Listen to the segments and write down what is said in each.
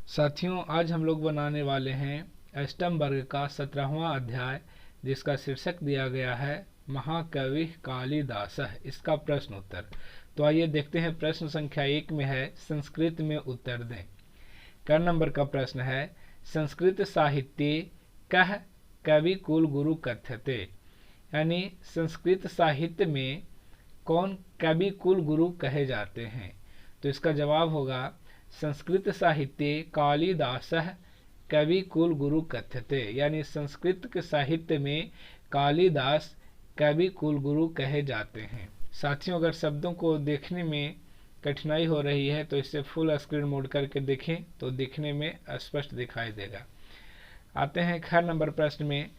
साथियों, आज हम लोग बनाने वाले हैं अष्टम वर्ग का 17वां अध्याय, जिसका शीर्षक दिया गया है महाकवि कालिदासः। इसका प्रश्न उत्तर। तो आइए देखते हैं। प्रश्न संख्या 1 में है, संस्कृत में उत्तर दें। क नंबर का प्रश्न है, संस्कृत साहित्ये कः कवि कुल गुरु कथ्यते, यानी संस्कृत साहित्य में कौन कवि कुल गुरु कहे जाते हैं। तो इसका जवाब होगा, संस्कृत साहित्ये कालिदासः कवि कुल गुरु कथ्यते, यानी संस्कृत के साहित्य में कालिदास कवि कुल गुरु कहे जाते हैं। साथियों, अगर शब्दों को देखने में कठिनाई हो रही है तो इसे फुल स्क्रीन मोड करके देखें तो दिखने में स्पष्ट दिखाई देगा। आते हैं ख नंबर प्रश्न में,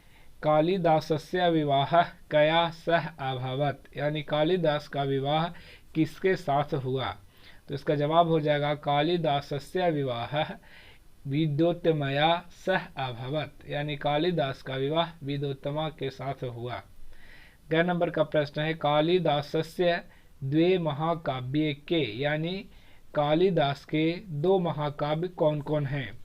कालिदासस्य विवाह कया सह अभवत, यानी कालिदास का विवाह किसके साथ हुआ। तो इसका जवाब हो जाएगा, कालिदासस्य विवाह विद्योत्तमया सह अभवत, यानी कालिदास का विवाह विद्योत्तमा के साथ हुआ। ग नंबर का प्रश्न है, कालिदासस्य द्वे महाकाव्ये के, यानी कालिदास के दो महाकाव्य कौन कौन हैं।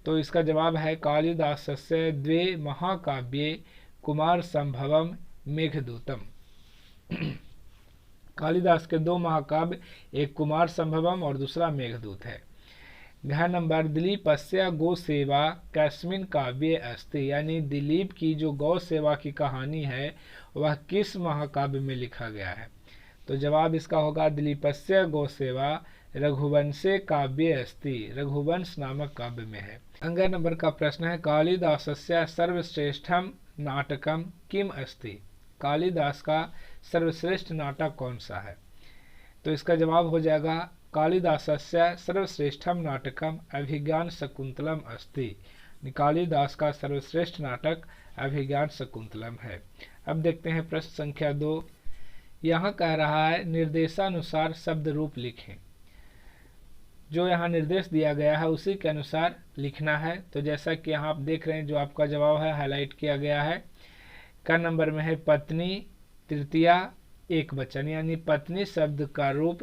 तो इसका जवाब है, कालिदासस्य द्वे महाकाव्ये कुमार संभवम मेघदूतम। कालिदास के दो महाकाव्य, एक कुमार संभवम और दूसरा मेघदूत है। घ नंबर, दिलीपस्य गौ सेवा कस्मिन काव्ये अस्ति, यानी दिलीप की जो गौ सेवा की कहानी है वह किस महाकाव्य में लिखा गया है। तो जवाब इसका होगा, दिलीपस्य गौ सेवा रघुवंशे काव्ये अस्ति, रघुवंश नामक काव्य में है। अंग नंबर का प्रश्न है, कालिदासस्य सर्वश्रेष्ठम नाटकम किम अस्ति, कालिदास का सर्वश्रेष्ठ नाटक कौन सा है। तो इसका जवाब हो जाएगा, कालिदासस्य सर्वश्रेष्ठम नाटकम अभिज्ञान शकुंतलम अस्ति, कालिदास का सर्वश्रेष्ठ नाटक अभिज्ञान शकुंतलम है। अब देखते हैं प्रश्न संख्या 2। यहाँ कह रहा है, निर्देशानुसार शब्द रूप लिखें। जो यहाँ निर्देश दिया गया है उसी के अनुसार लिखना है। तो जैसा कि यहाँ आप देख रहे हैं, जो आपका जवाब है हाईलाइट किया गया है। क नंबर में है, पत्नी तृतीया एक वचन, यानी पत्नी शब्द का रूप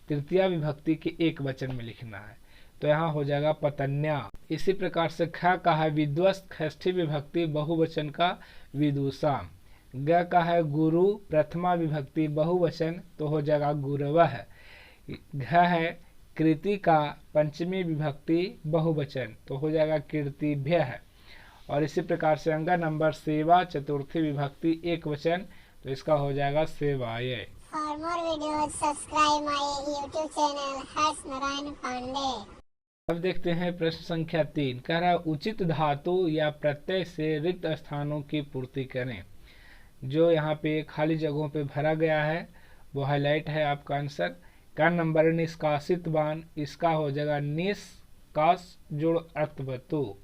तृतीया विभक्ति के एक वचन में लिखना है। तो यहाँ हो जाएगा पतन्या। इसी प्रकार से ख का है, विद्वस्त षष्ठी विभक्ति बहुवचन का विदुषाम। ग का है, गुरु प्रथमा विभक्ति बहुवचन, तो हो जाएगा गुरवः। घ है, कृति का पंचमी विभक्ति बहुवचन, तो हो जाएगा कीर्तिभ्यः। और इसी प्रकार से अंग नंबर, सेवा चतुर्थी विभक्ति एक वचन, तो इसका हो जाएगा सेवाये। For more videos, subscribe my YouTube channel हर्ष नारायण पांडे। अब देखते हैं प्रश्न संख्या 3। कह रहा है, उचित धातु या प्रत्यय से रिक्त स्थानों की पूर्ति करें। जो यहाँ पे खाली जगहों पे भरा गया है वो हाईलाइट है आपका आंसर। का नंबर, निष्कासित बाण, इसका हो जाएगा निष्कास जोड़ अर्थवतु।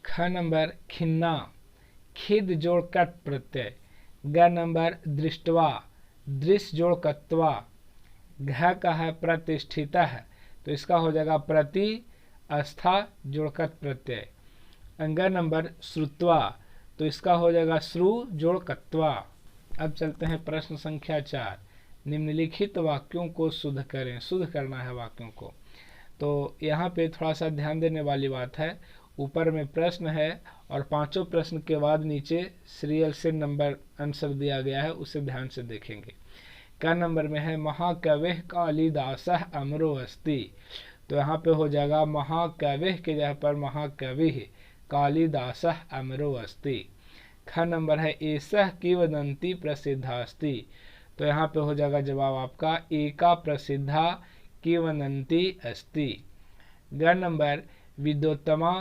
ख नंबर, खिन्ना, खिद जोड़ कट प्रत्यय। ग नंबर, दृष्टवा, दृश्य जोड़ कत्वा। घ का है, प्रतिष्ठिता है, तो इसका हो जाएगा प्रति आस्था जोड़ कत प्रत्यय। अंग नंबर, श्रुत्वा, तो इसका हो जाएगा श्रु जोड़ कत्वा। अब चलते हैं प्रश्न संख्या 4। निम्नलिखित वाक्यों को शुद्ध करें। शुद्ध करना है वाक्यों को। तो यहाँ पे थोड़ा सा ध्यान देने वाली बात है, ऊपर में प्रश्न है और पांचों प्रश्न के बाद नीचे सीरियल से नंबर आंसर दिया गया है, उसे ध्यान से देखेंगे। का नंबर में है, महाकविः कालिदासः अमरो अस्ति, तो यहाँ पे हो जाएगा महाकविः के जगह पर महाकविः कालिदासः अमरो अस्ति। ख नंबर है, एषः किंवदन्ती प्रसिद्धास्ति, तो यहाँ पे हो जाएगा जवाब आपका एका प्रसिद्धा किंवदन्ती अस्ति। ग नंबर, विद्योत्तमा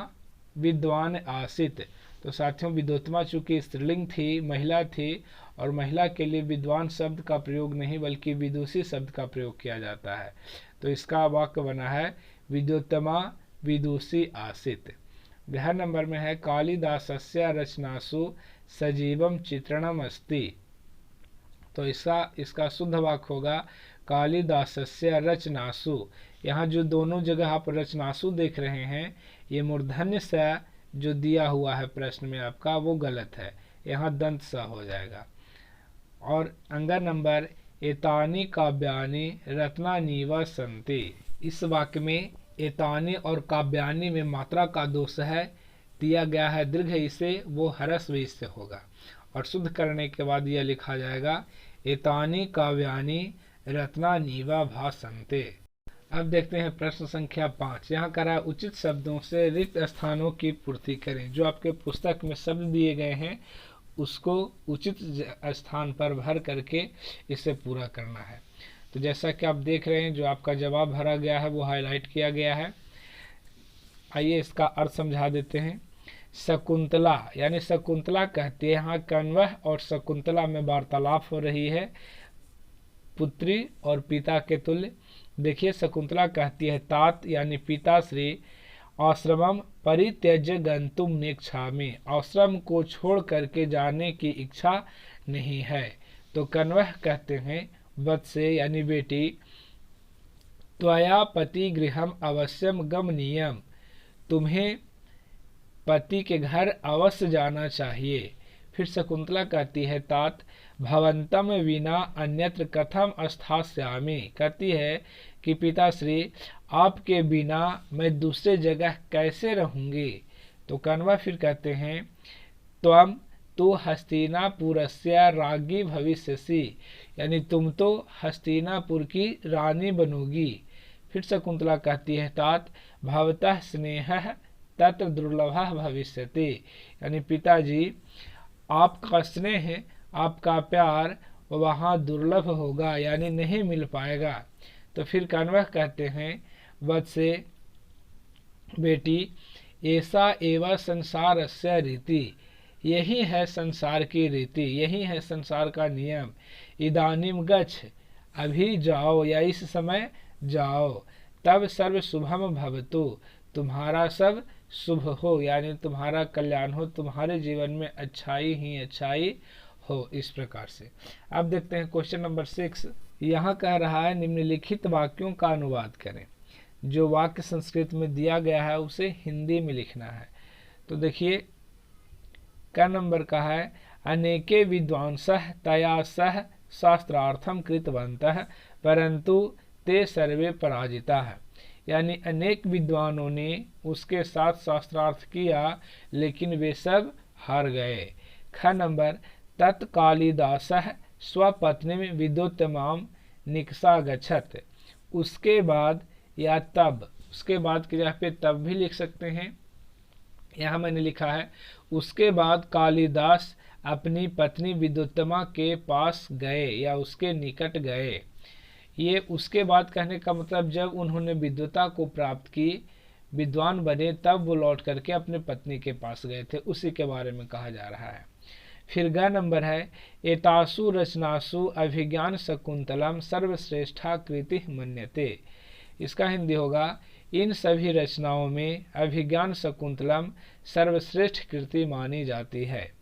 विद्वान आसीत, तो साथियों विद्योत्तमा चूंकि स्त्रीलिंग थी, महिला थी, और महिला के लिए विद्वान शब्द का प्रयोग नहीं बल्कि विदुषी शब्द का प्रयोग किया जाता है। तो इसका वाक्य बना है, विद्योत्तमा विदुषी आसीत। घ नंबर में है, कालिदासस्य रचनासु सजीवम चित्रणम अस्ति, तो इसका शुद्ध वाक्य होगा, कालिदासस्य रचनासु। यहाँ जो दोनों जगह आप रचनासु देख रहे हैं, ये मूर्धन्य स जो दिया हुआ है प्रश्न में आपका वो गलत है, यहाँ दंत स हो जाएगा। और अंग नंबर, एतानि काव्यानि रत्नानीव सन्ति, इस वाक्य में एतानी और काव्यानी में मात्रा का दोष है, दिया गया है दीर्घ इसे, वो ह्रस्व इससे होगा। और शुद्ध करने के बाद यह लिखा जाएगा एतानी काव्यानी रत्नानीवा भासन्ते। अब देखते हैं प्रश्न संख्या 5। यहाँ कह रहा है उचित शब्दों से रिक्त स्थानों की पूर्ति करें। जो आपके पुस्तक में शब्द दिए गए हैं उसको उचित स्थान पर भर करके इसे पूरा करना है। तो जैसा कि आप देख रहे हैं जो आपका जवाब भरा गया है वो हाईलाइट किया गया है। आइए इसका अर्थ समझा देते हैं। शकुंतला यानी शकुंतला कहती है, यहाँ कण्व और शकुंतला में वार्तालाप हो रही है, पुत्री और पिता के तुल्य। देखिए शकुंतला कहती है तात यानी पिताश्री आश्रमम परित्यज्य गंतुम नेच्छामि, आश्रम को छोड़ करके जाने की इच्छा नहीं है। तो कण्व कहते हैं वत्से यानी बेटी, त्वया पति गृहम अवश्यम गमनीयम, तुम्हें पति के घर अवश्य जाना चाहिए। फिर शकुंतला कहती है तात भवंतम विना अन्यत्र कथम स्थास्यामि, कहती है कि पिताश्री आपके बिना मैं दूसरे जगह कैसे रहूंगी। तो कण्व फिर कहते हैं त्वम तो हस्तिनापुरस्य राज्ञी भविष्यसि, यानी तुम तो हस्तिनापुर की रानी बनोगी। फिर शकुंतला कहती है तात भवतः स्नेहः तत्र दुर्लभः भविष्यति, यानी पिताजी आपका स्नेह आपका प्यार वहाँ दुर्लभ होगा यानी नहीं मिल पाएगा। तो फिर कण्व कहते हैं वत्से बेटी ऐसा एवं संसारस्य रीति, यही है संसार की रीति, यही है संसार का नियम। इदानीम गच्छ, अभी जाओ या इस समय जाओ, तब सर्व शुभम भवतु, तुम्हारा सब शुभ हो यानी तुम्हारा कल्याण हो, तुम्हारे जीवन में अच्छाई ही अच्छाई हो। इस प्रकार से अब देखते हैं क्वेश्चन नंबर 6। यहाँ कह रहा है निम्नलिखित वाक्यों का अनुवाद करें। जो वाक्य संस्कृत में दिया गया है उसे हिंदी में लिखना है। तो देखिए क्या नंबर का है, अनेके विद्वांसः तया सह शास्त्रार्थम कृतवन्तः परंतु ते सर्वे पराजिताः, यानी अनेक विद्वानों ने उसके साथ शास्त्रार्थ किया लेकिन वे सब हार गए। ख नंबर तत्कालिदासः स्वपत्नीं विदुत्तमां निकषागच्छत्, उसके बाद या तब, उसके बाद की जगह पे तब भी लिख सकते हैं। यहाँ मैंने लिखा है उसके बाद कालिदास अपनी पत्नी विदुत्तमा के पास गए या उसके निकट गए। ये उसके बाद कहने का मतलब जब उन्होंने विद्वता को प्राप्त की, विद्वान बने, तब वो लौट करके अपने पत्नी के पास गए थे, उसी के बारे में कहा जा रहा है। फिर ग नंबर है एतासु रचनासु अभिज्ञान शकुंतलम सर्वश्रेष्ठा कृति मन्यते, इसका हिंदी होगा इन सभी रचनाओं में अभिज्ञान शकुंतलम सर्वश्रेष्ठ कृति मानी जाती है।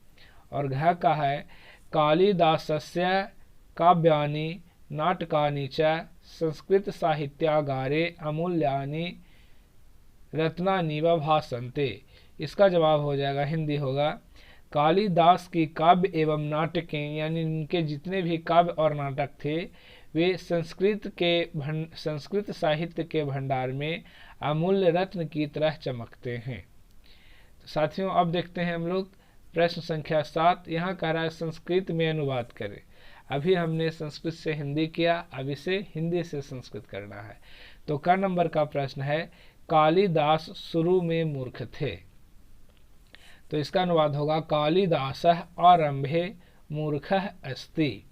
और घ का है कालिदासस्य काव्यानि नाटकानि च संस्कृत साहित्यागारे अमूल्यानि रत्नानीव भासन्ते, इसका जवाब हो जाएगा, हिंदी होगा कालिदास की काव्य एवं नाटकें यानी उनके जितने भी काव्य और नाटक थे वे संस्कृत साहित्य के भंडार में अमूल्य रत्न की तरह चमकते हैं। तो साथियों अब देखते हैं हम लोग प्रश्न संख्या 7। यहाँ कह रहा है संस्कृत में अनुवाद करें। अभी हमने संस्कृत से हिंदी किया, अब इसे हिंदी से संस्कृत करना है। तो क नंबर का प्रश्न है कालिदास शुरू में मूर्ख थे, तो इसका अनुवाद होगा कालिदासः आरंभे मूर्खः अस्ति।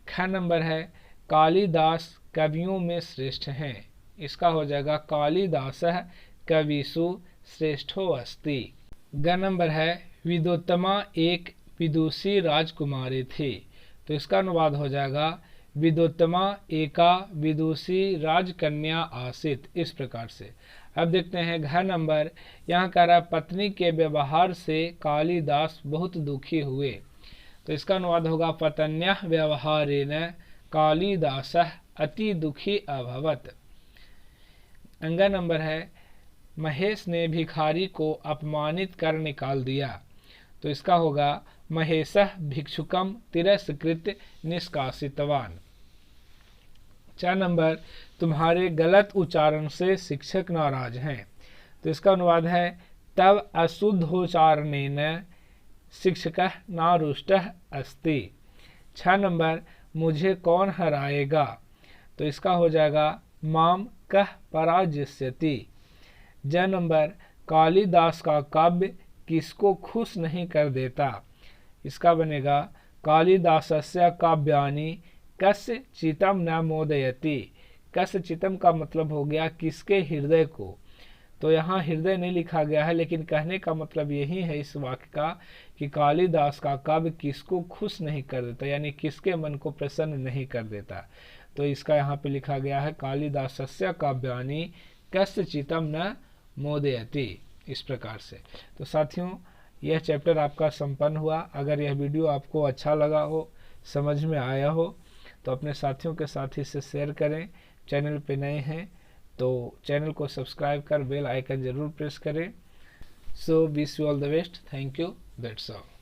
ख नंबर है कालिदास कवियों में श्रेष्ठ हैं, इसका हो जाएगा कालिदासः कविषु श्रेष्ठो अस्ति। ग नंबर है विदुत्तमा एक विदुषी राजकुमारी थी, तो इसका अनुवाद हो जाएगा विदुत्तमा एका विदुषी राजकन्या आसीत। इस प्रकार से अब देखते हैं घ नंबर। यहाँ कह रहा पत्नी के व्यवहार से कालिदास बहुत दुखी हुए, तो इसका अनुवाद होगा पत्न्याः व्यवहारेण कालिदासः अति दुखी अभवत्। अंग नंबर है महेश ने भिखारी को अपमानित कर निकाल दिया, तो इसका होगा महेशः भिक्षुकम तिरस्कृत निष्कासितवान। 4 नंबर, तुम्हारे गलत उच्चारण से शिक्षक नाराज हैं। तो इसका अनुवाद है, तब अशुद्धोच्चारणेन शिक्षकः नारुष्टः अस्ति। 6 नंबर, मुझे कौन हराएगा। तो इसका हो जाएगा, माम कः पराजयस्यति। 6 नंबर, कालिदास का काव्य किसको खुश नहीं कर देता। इसका बनेगा, कालिदासस्य काव्यानि कस्य चित्तं न मोदयति। कस्य चित्तं का मतलब हो गया किसके हृदय को। तो यहाँ हृदय नहीं लिखा गया है, लेकिन कहने का मतलब यही है इस वाक्य का कि कालिदास का काव्य किसको खुश नहीं कर देता, यानी किसके मन को प्रसन्न नहीं कर देता। तो इसका यहाँ पे लिखा गया है, कालिदासस्य काव्यानि कस्य चित्तं न मोदयति, इस प्रकार से। तो साथियों, यह चैप्टर आपका संपन्न हुआ। अगर यह वीडियो आपको अच्छा लगा हो, समझ में आया हो, तो अपने साथियों के साथ इसे शेयर करें। चैनल पे नए हैं तो चैनल को सब्सक्राइब कर बेल आइकन जरूर प्रेस करें। So wish you all the best. Thank you. That's all.